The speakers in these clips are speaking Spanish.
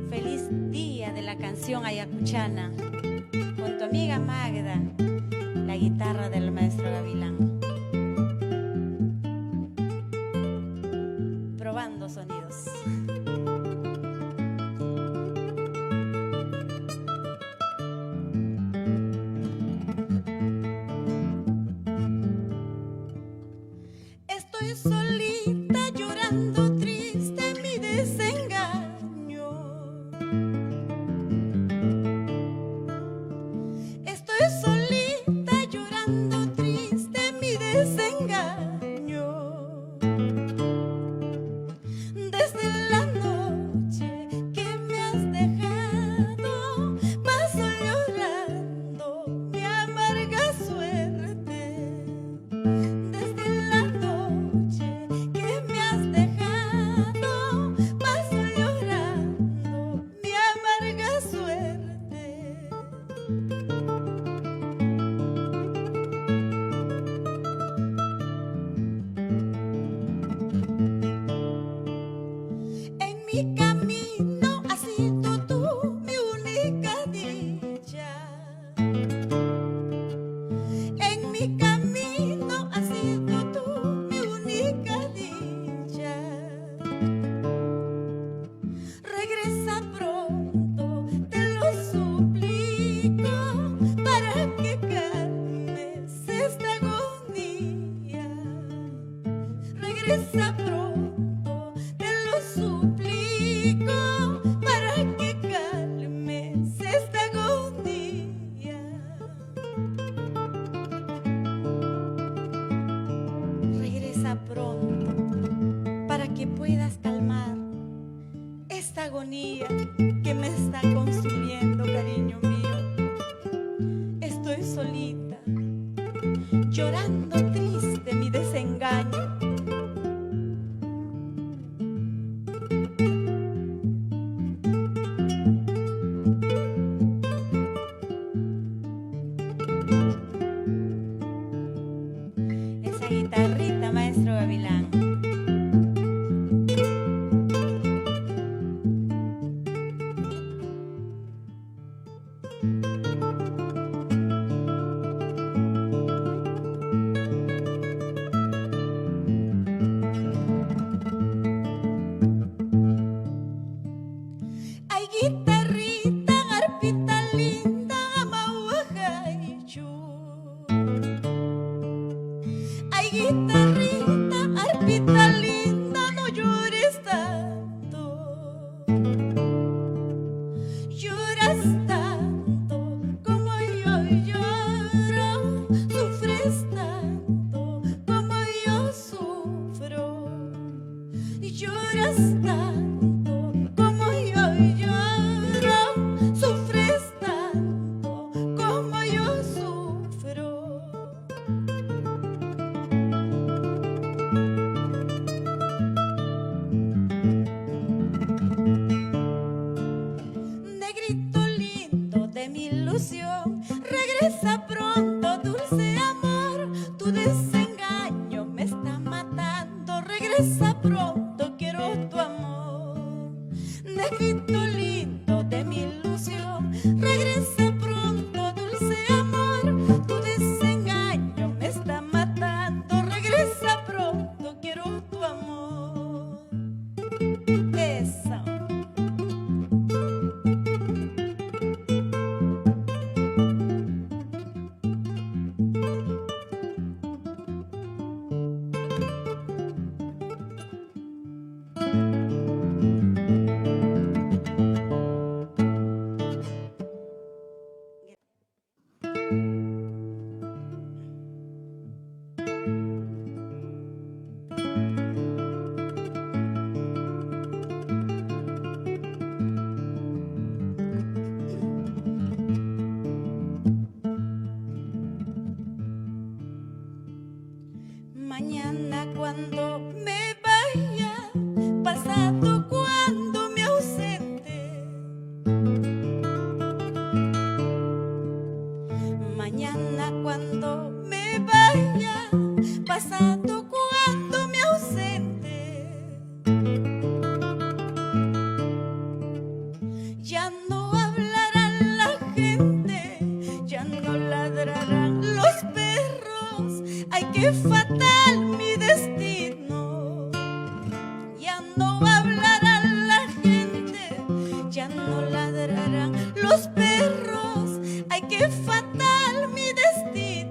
Feliz día de la canción ayacuchana, con tu amiga Magda, la guitarra del maestro Gavilán. Probando sonidos. Estoy solita llorando triste mi desengaño. Estoy solita llorando triste mi desengaño. Desde la noche que me has dejado, paso llorando mi amarga suerte. Desde la noche que me has dejado, paso llorando mi amarga suerte. En mi camino has sido tú mi única dicha. En mi camino has sido tú mi única dicha. Regresa pronto, te lo suplico, para que calmes esta agonía. Regresa pronto, te lo suplico, para que calmes esta agonía. Regresa pronto, para que puedas calmar esta agonía que me está consumiendo, cariño mío. Estoy solita, llorando triste mi desengaño. Esa guitarrita, maestro Gavilán. Ay, guitarrita, arpita linda, amauajaichu. Ay, guitarrita, arpita linda, no llores tanto. Lloras tanto como yo lloro, sufres tanto como yo sufro. Lloras tanto como yo lloro, sufres tanto como yo sufro. Negrito lindo de mi ilusión, regresa pronto, dulce amor. Tu desengaño me está matando. Regresa pronto, quiero tu amor. Negrito lindo de mi ilusión, regresa pronto, dulce amor. Tu desengaño me está matando. Regresa pronto, quiero tu amor. Eso. Mañana cuando me vaya, pasado cuando me ausente. Mañana cuando me vaya, vaya, pasado cuando me ausente. Ya no hablarán la gente, ya no ladrarán los perros. Ay, qué fatal mi destino. Ya no hablarán la gente, ya no ladrarán los perros. Ay, qué fatal mi destino.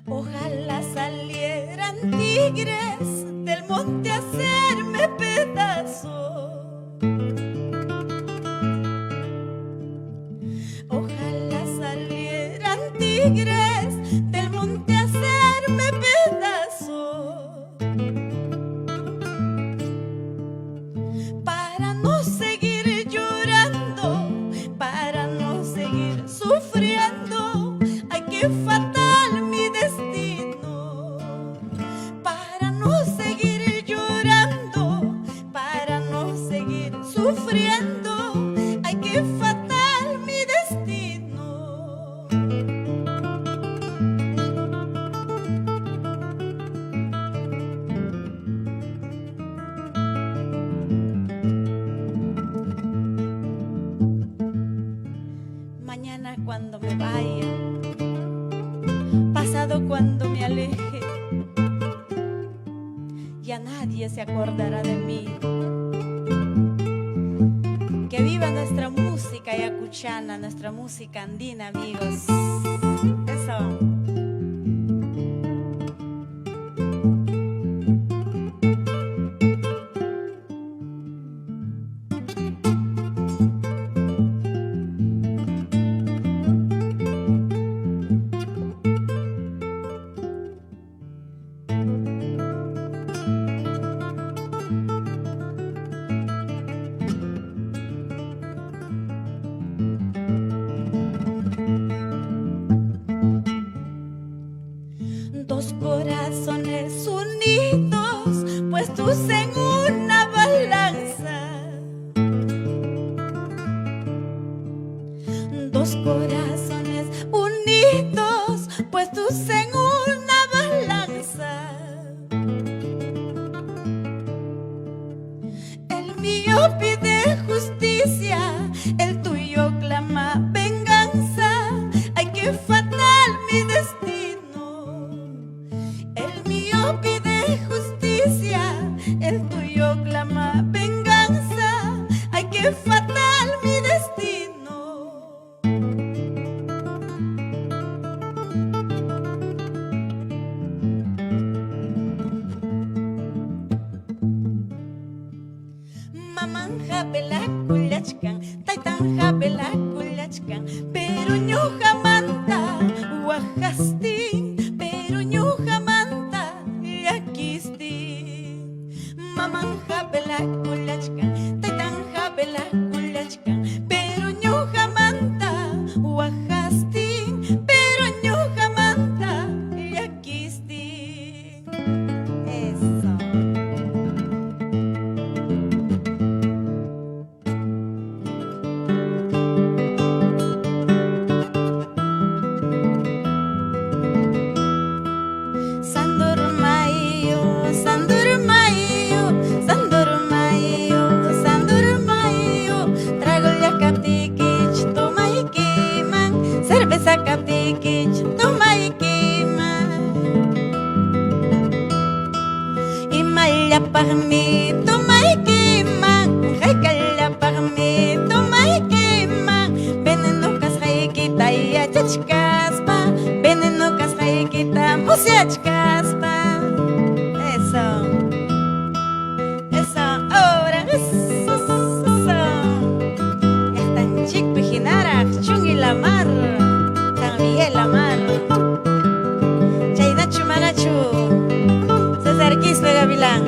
Ojalá salieran tigres del monte a hacerme pedazo. Ojalá salieran tigres del monte a hacerme pedazo. Para no seguir llorando, para no seguir sufriendo. Ay, qué fatal mi destino. Para no seguir llorando, para no seguir sufriendo. Ay, qué fatal mi destino. Mañana cuando me vaya, pasado cuando me aleje, ya nadie se acordará de mí. Que viva nuestra música ayacuchana, nuestra música andina, amigos. Eso. Dos corazones unidos, puestos en una balanza. Dos corazones unidos, puestos en una balanza. El mío pide justicia, el tuyo clama venganza. Ay, qué fatal mi destino. El mío pide justicia, el tuyo clama venganza. Ay, qué fatal mi destino. Mamanja bela kulachkan, taitanja bela kulachkan, pero ñuja manta wajastin, pero ñuja manta llakistin. Mamanja bela kulachkan, taitanja bela kulachkan, pero ñuja manta wajastin, pero ñuja manta llakistin. Eso. Sandurmayo, Sandurmayo, Sandurmayo, Sandurmayo. Trago ya captiquich, toma y queman. Cerveza captiquich, toma y queman. Y malla para mí, toma y queman. Jaicalla para mí, toma y queman. Veneno casraikita y achachcaspa. Veneno casraikita, musiachcaspa. Eso. Eso, ahora eso. Están chic pijinara, chungi la mar. San Miguel la mar. Chaynachu manachu. César Quispe Gavilán.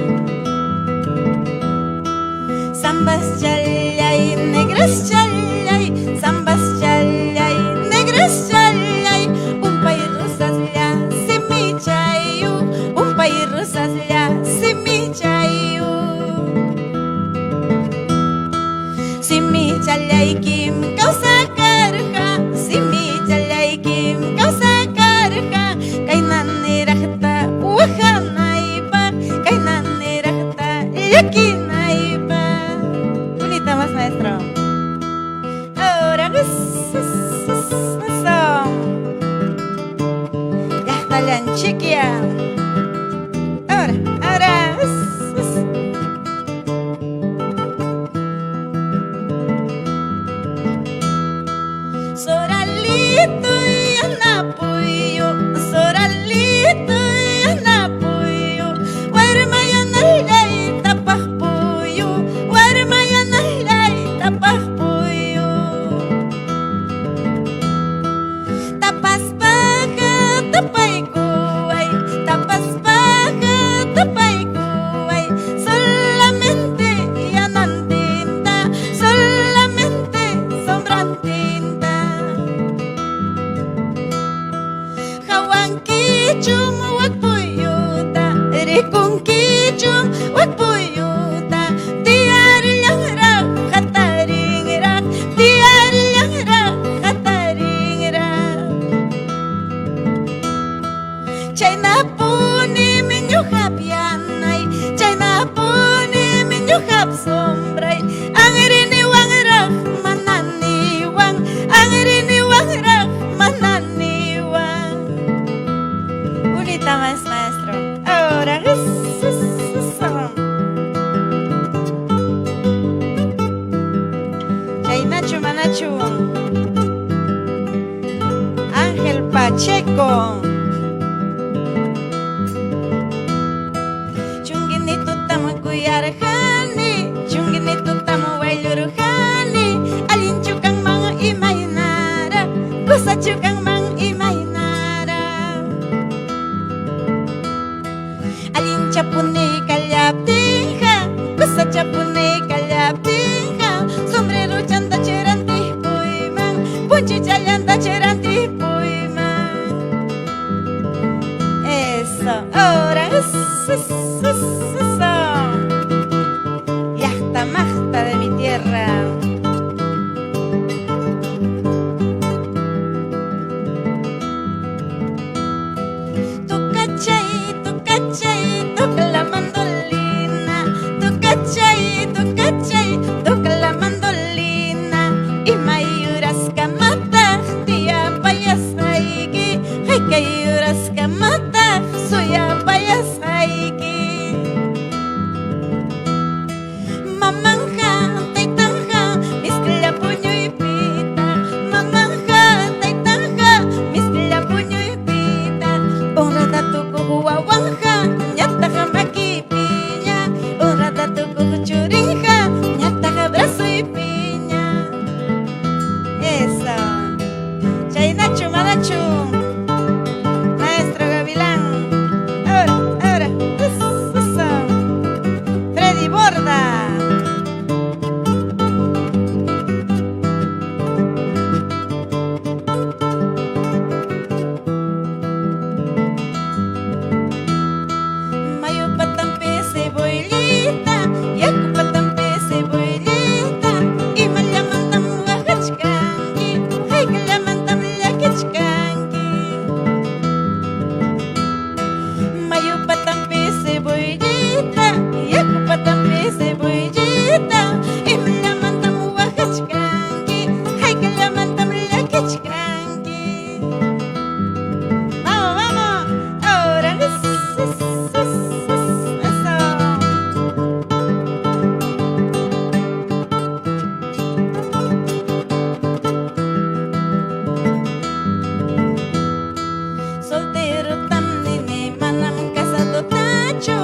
Zambas chalay, negras chalay. Zambas chalay, negras chalay. Un país rosas ya, semicha. Anchiquia. Ahora, ahora. Soralito y anapuyo, soralito y anapuyo, warmayanay tapahpuyo, warmayanay tapahpuyo. Tapas paga tapay kuway, tapas paga tapay kuway, solamente yan ang tinta, solamente sobrang tinta. Hawang kichum wag puyuta, rikong kichum wag puyuta, tiar lang rak kataring rak, tiar lang rak kataring rak. Chay na puni minyo kapyanay, chay na puni minyo kap sombray, ang riniwang rak mananiwang, ang riniwang rak mananiwang. Unita más, maestro. Ahora. Chay Nacho Manachu. Ángel Pacheco. Chunginito tamo kuyarhani, chunginito tamo wailurhani, alinchukang mga imaynara, kusachukang mga imaynara. Chapuni kalyaptinha, kusa chapuni kalyaptinha, sombrero chanta cheranti puiman, punchi chalanta cheranti puiman. Eso, ahora eso. Yachta machta de mi tierra. Tu cachai, toca la mandolina, tu cachai, toca la mandolina, y mayuras kamata, tia payasaiki, hay kayuras kamata, suya payasaiki. Mamanja, taitanja, miskla puño y pita, mamanja, taitanja, miskla puño y pita, ora tatuku huawanja, ñataja maquipiña, ora tatuku churinja, ñataja brazo y piña. Eso. Chay Nacho Manachu, maestro Gavilán. Ahora, eso. Freddy Borda. Mayo patampe cebollita, yaku patampe cebollita, y malyamantam wakachkanki, hay kalyamantam lakachkanki. Mayo patampe cebollita, yaku patampe cebollita, y malyamantam wakachkanki, hay kalyamantam lakachkanki. Vamos, vamos, ahora eso. Soltero tam nini manam casado tacho.